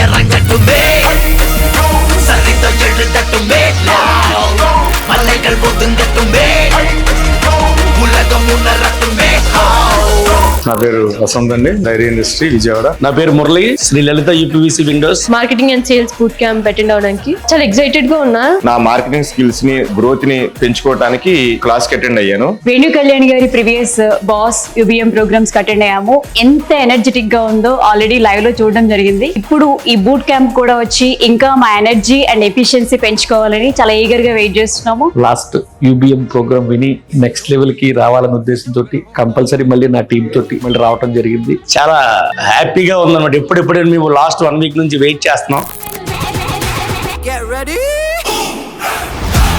இறங்கட்டுமே சரித்த எழுதட்டுமே மலைகள் ஒதுங்கட்டுமே உலகம் உணரட்டுமே. నా పేరు వసంత్ అండి, డైరీ ఇండస్ట్రీ విజయవాడ. నా పేరు Murali, Sri Lalitha UPVC windows. Marketing and sales boot camp attend అవడానికి చాలా ఎక్సైటెడ్ గా ఉన్నా. నా మార్కెటింగ్ స్కిల్స్ ని గ్రోత్ ని పెంచుకోవడానికి క్లాస్ కి అటెండ్ అయ్యాను. వేణు కళ్యాణ్ గారి ప్రీవియస్ బాస్ యూబీఎం ప్రోగ్రామ్స్ కి అటెండ్ అయ్యాము. ఎంత ఎనర్జెటిక్ గా ఉందో ఆల్రెడీ లైవ్ లో చూడడం జరిగింది. ఇప్పుడు ఈ బూట్ క్యాంప్ కూడా వచ్చి ఇంకా మా ఎనర్జీ అండ్ ఎఫిషియన్సీ పెంచుకోవాలని చాలా ఈగర్ గా వెయిట్ చేస్తున్నాము. లాస్ట్ యూబీఎం ప్రోగ్రామ్ విని నెక్స్ట్ లెవెల్ కి రావాలన్న ఉద్దేశంతో కంపల్సరీ మళ్ళీ నా టీమ్ తోటి మళ్ళీ రావడం జరిగింది. చాలా హ్యాపీగా ఉందన్నమాట. ఎప్పుడెప్పుడు మేము లాస్ట్ 1 వీక్ నుంచి వెయిట్ చేస్తున్నాం. Get ready.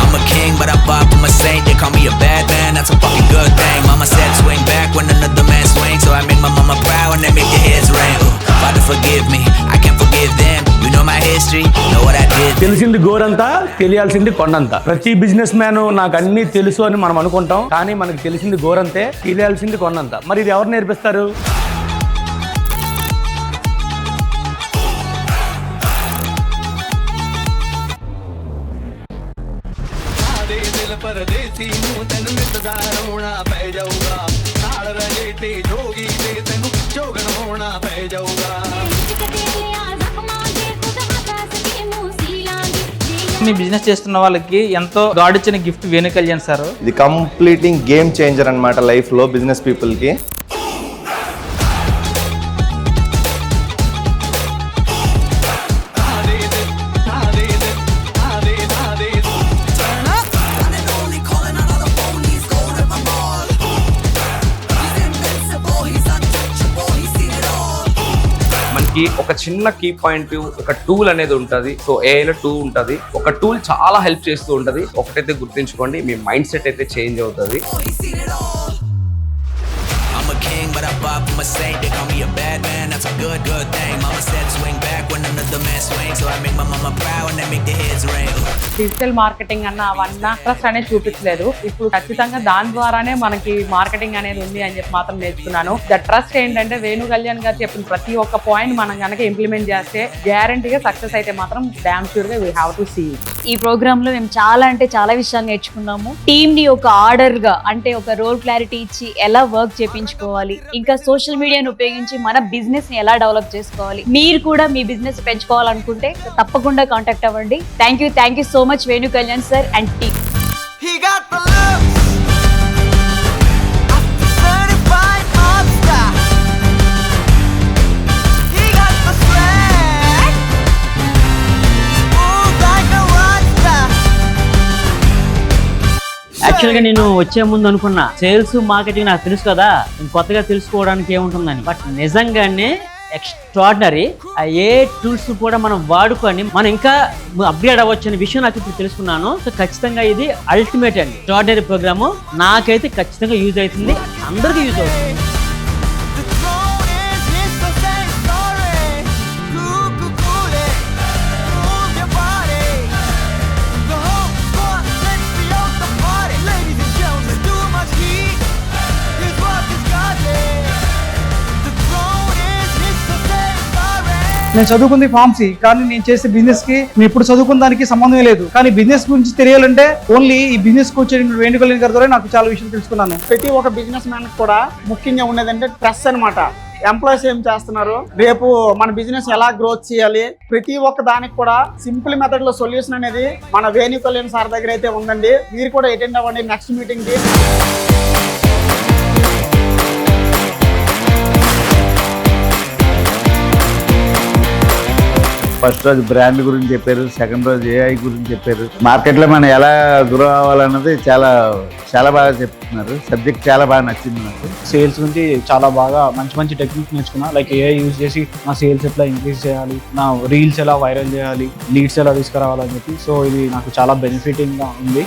I'm a king but I pop, I'm a saint. They call me a bad man, that's a fucking good thing. Mama said swing back when another man swings, so I make my mama proud and they make their heads ring. Father forgive me, I can't forgive them. You know my history, know what I did. తెలిసింది గోరంతా, తెలియాల్సింది కొండంతా. ప్రతి business man నాకు అన్ని తెలుసు అని మనం అనుకుంటాం, కానీ మనకు తెలిసింది గోరంతే, తెలియాల్సింది కొండంతా. మరి ఇది ఎవరు నేర్పిస్తారు? परदेसी हूं तेन मितदार होना पै जाऊगा नाल रजेटे जोगी ते तेन जोगन होना पै जाऊगा. మీ బిజినెస్ చేస్తున్న వాళ్ళకి ఎంతో గాడ్ ఇచ్చిన గిఫ్ట్ వేణు కళ్యాణ్ సార్. ఇది కంప్లీటింగ్ గేమ్ చేంజర్ అన్నమాట లైఫ్ లో బిజినెస్ పీపుల్ కి. ఒక చిన్న కీ పాయింట్, ఒక టూల్ అనేది ఉంటుంది. సో ఏఐలో టూల్ ఉంటుంది. ఒక టూల్ చాలా హెల్ప్ చేస్తూ ఉంటుంది. ఒకటైతే గుర్తుంచుకోండి, మీ మైండ్ సెట్ అయితే చేంజ్ అవుతుంది. But I pop, I'm a saint. They call me a bad man, that's a good thing. Mama said swing back when another man swings, so I make my mama proud and they make their heads ring. Digital marketing అన్న అవన్నా trust అనేది చూపించలేదు. ఇప్పుడు ఖచ్చితంగా దాని ద్వారానే మనకి marketing అనేది ఉంది అని చెప్పి మాత్రం నేర్చుకున్నాను. ద ట్రస్ట్ ఏంటంటే వేణు కళ్యాణ్ గారు చెప్పిన ప్రతి ఒక్క పాయింట్ మనం కనుక ఇంప్లిమెంట్ చేస్తే గ్యారంటీగా సక్సెస్ అయితే మాత్రం డామ్ షూర్ గా వీ హ్యావ్ టు సీ. ఈ ప్రోగ్రామ్ లో మేము చాలా అంటే చాలా విషయాలు నేర్చుకున్నాము. టీమ్ ని ఒక ఆర్డర్ గా అంటే ఒక రోల్ క్లారిటీ ఇచ్చి ఎలా వర్క్ చేయించుకోవాలి, ఇంకా సోషల్ మీడియాను ఉపయోగించి మన బిజినెస్ ని ఎలా డెవలప్ చేసుకోవాలి. మీరు కూడా మీ బిజినెస్ పెంచుకోవాలనుకుంటే తప్పకుండా కాంటాక్ట్ అవ్వండి. Thank you so much Venu Kalyan sir and team. యాక్చువల్గా నేను వచ్చే ముందు అనుకున్నా సేల్స్ మార్కెటింగ్ నాకు తెలుసు కదా, కొత్తగా తెలుసుకోవడానికి ఏముంటుందని. బట్ నిజంగానే ఎక్స్ట్రాడినరీ. ఏ టూల్స్ కూడా మనం వాడుకొని మనం ఇంకా అప్గ్రేడ్ అవ్వచ్చు అనే విషయం నాకు ఇప్పుడు తెలుసుకున్నాను. సో ఖచ్చితంగా ఇది అల్టిమేట్ అండి, ఎక్స్ట్రాడినరీ ప్రోగ్రాము. నాకైతే ఖచ్చితంగా యూజ్ అవుతుంది, అందరికీ యూజ్ అవుతుంది. నేను చదువుకుంది ఫార్మసీ, కానీ నేను చేసే బిజినెస్ కి నేను ఇప్పుడు చదువుకున్న దానికి సంబంధం లేదు. కానీ బిజినెస్ గురించి తెలియాలంటే ఓన్లీ ఈ బిజినెస్ కు వచ్చే వేణు కళ్యాణ్ గారి ద్వారా నాకు చాలా విషయం తెలుసుకున్నాను. ప్రతి ఒక్క బిజినెస్ మ్యాన్ కూడా ముఖ్యంగా ఉన్నదంటే ట్రస్ట్ అనమాట. ఎంప్లాయీస్ ఏం చేస్తున్నారు, రేపు మన బిజినెస్ ఎలా గ్రోత్ చేయాలి, ప్రతి ఒక్క దానికి కూడా సింపుల్ మెథడ్ లో సొల్యూషన్ అనేది మన వేణు కళ్యాణ్ సార్ దగ్గర అయితే ఉందండి. మీరు కూడా అటెండ్ అవ్వండి నెక్స్ట్ మీటింగ్ కి. ఫస్ట్ రోజు బ్రాండ్ గురించి చెప్పారు, సెకండ్ రోజు ఏఐ గురించి చెప్పారు. మార్కెట్లో మనం ఎలా గ్రో అవ్వాలన్నది చాలా బాగా చెప్తున్నారు. సబ్జెక్ట్ చాలా బాగా నచ్చింది నాకు. సేల్స్ గురించి చాలా బాగా మంచి టెక్నిక్స్ నేర్చుకున్నా. లైక్ ఏఐ యూజ్ చేసి నా సేల్స్ ఎట్లా ఇంక్రీజ్ చేయాలి, నా రీల్స్ ఎలా వైరల్ చేయాలి, లీడ్స్ ఎలా తీసుకురావాలని చెప్పి. సో ఇది నాకు చాలా బెనిఫిటింగ్ గా ఉంది.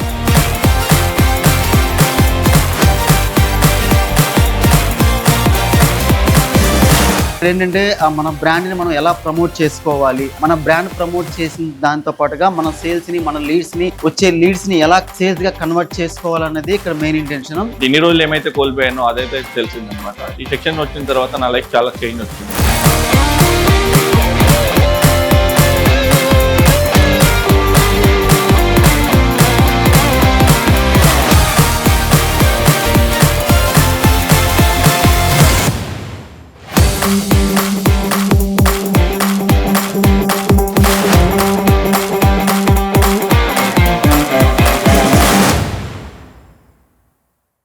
ఏంటంటే మన బ్రాండ్ని మనం ఎలా ప్రమోట్ చేసుకోవాలి, మన బ్రాండ్ ప్రమోట్ చేసిన దాంతో పాటుగా మన సేల్స్ని, మన లీడ్స్ని, వచ్చే లీడ్స్ని ఎలా సేల్స్గా కన్వర్ట్ చేసుకోవాలన్నది ఇక్కడ మెయిన్ ఇంటెన్షన్. ఇన్ని రోజులు ఏమైతే కోల్పోయానో అదైతే తెలిసిందనమాట. ఈ సెక్షన్ వచ్చిన తర్వాత నా లైఫ్ చాలా చేంజ్ వచ్చింది.